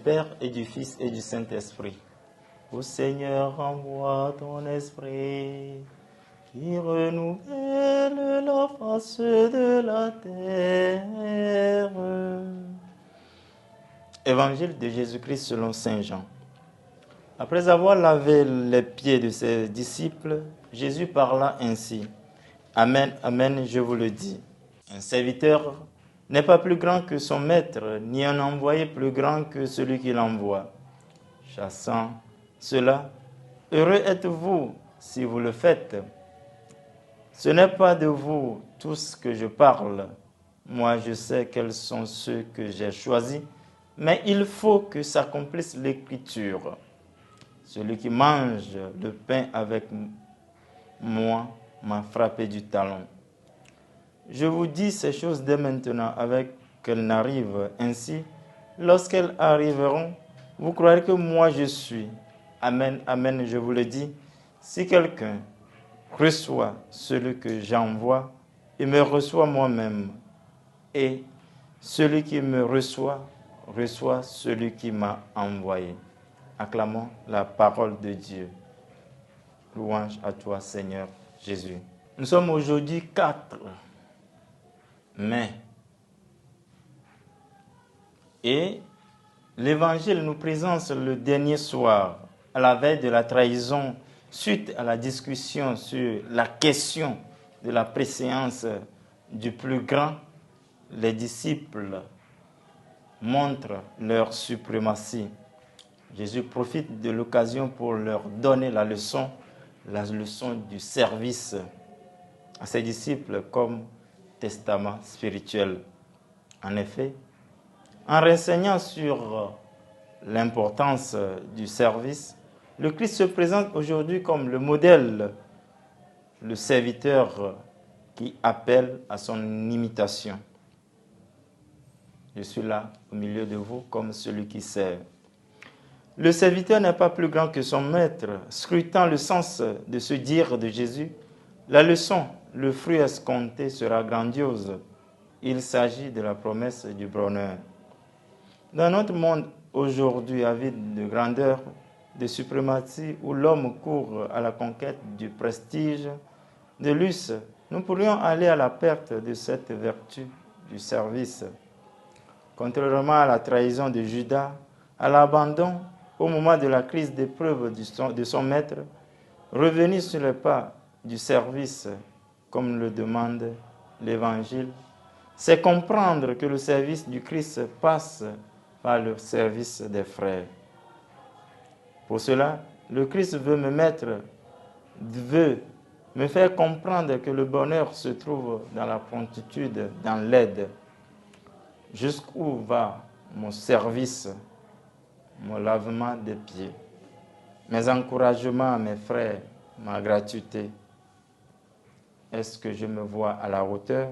Père et du Fils et du Saint-Esprit. Ô Seigneur, envoie ton esprit qui renouvelle la face de la terre. Évangile de Jésus-Christ selon saint Jean. Après avoir lavé les pieds de ses disciples, Jésus parla ainsi. Amen, amen, je vous le dis. Un serviteur n'est pas plus grand que son maître, ni un envoyé plus grand que celui qui l'envoie. Chassant cela, heureux êtes-vous si vous le faites. Ce n'est pas de vous tous que je parle. Moi, je sais quels sont ceux que j'ai choisis, mais il faut que s'accomplisse l'Écriture. Celui qui mange le pain avec moi m'a frappé du talon. Je vous dis ces choses dès maintenant avec qu'elles n'arrivent ainsi. Lorsqu'elles arriveront, vous croirez que moi je suis. Amen, amen, je vous le dis. Si quelqu'un reçoit celui que j'envoie, il me reçoit moi-même. Et celui qui me reçoit, reçoit celui qui m'a envoyé. Acclamons la parole de Dieu. Louange à toi, Seigneur Jésus. Nous sommes aujourd'hui 4 mai. Et l'Évangile nous présente le dernier soir, à la veille de la trahison, suite à la discussion sur la question de la préséance du plus grand. Les disciples montrent leur suprématie. Jésus profite de l'occasion pour leur donner la leçon du service à ses disciples comme testament spirituel. En effet, en renseignant sur l'importance du service, le Christ se présente aujourd'hui comme le modèle, le serviteur qui appelle à son imitation. Je suis là au milieu de vous comme celui qui sert. Le serviteur n'est pas plus grand que son maître. Scrutant le sens de ce dire de Jésus, la leçon, le fruit escompté sera grandiose. Il s'agit de la promesse du bonheur. Dans notre monde aujourd'hui avide de grandeur, de suprématie, où l'homme court à la conquête du prestige, de luxe, nous pourrions aller à la perte de cette vertu du service. Contrairement à la trahison de Judas, à l'abandon au moment de la crise d'épreuve de son maître, revenir sur le pas du service, comme le demande l'Évangile, c'est comprendre que le service du Christ passe par le service des frères. Pour cela, le Christ veut me faire comprendre que le bonheur se trouve dans la promptitude, dans l'aide. Jusqu'où va mon service, mon lavement des pieds, mes encouragements à mes frères, ma gratuité? Est-ce que je me vois à la hauteur,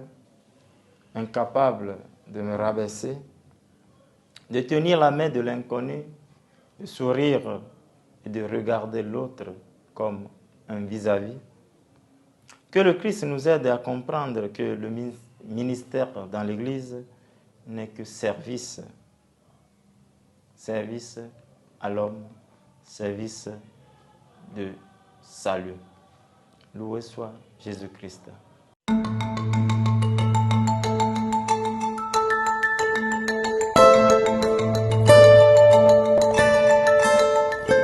incapable de me rabaisser, de tenir la main de l'inconnu, de sourire et de regarder l'autre comme un vis-à-vis? Que le Christ nous aide à comprendre que le ministère dans l'Église n'est que service. Service à l'homme, service de salut. Loué soit Jésus-Christ.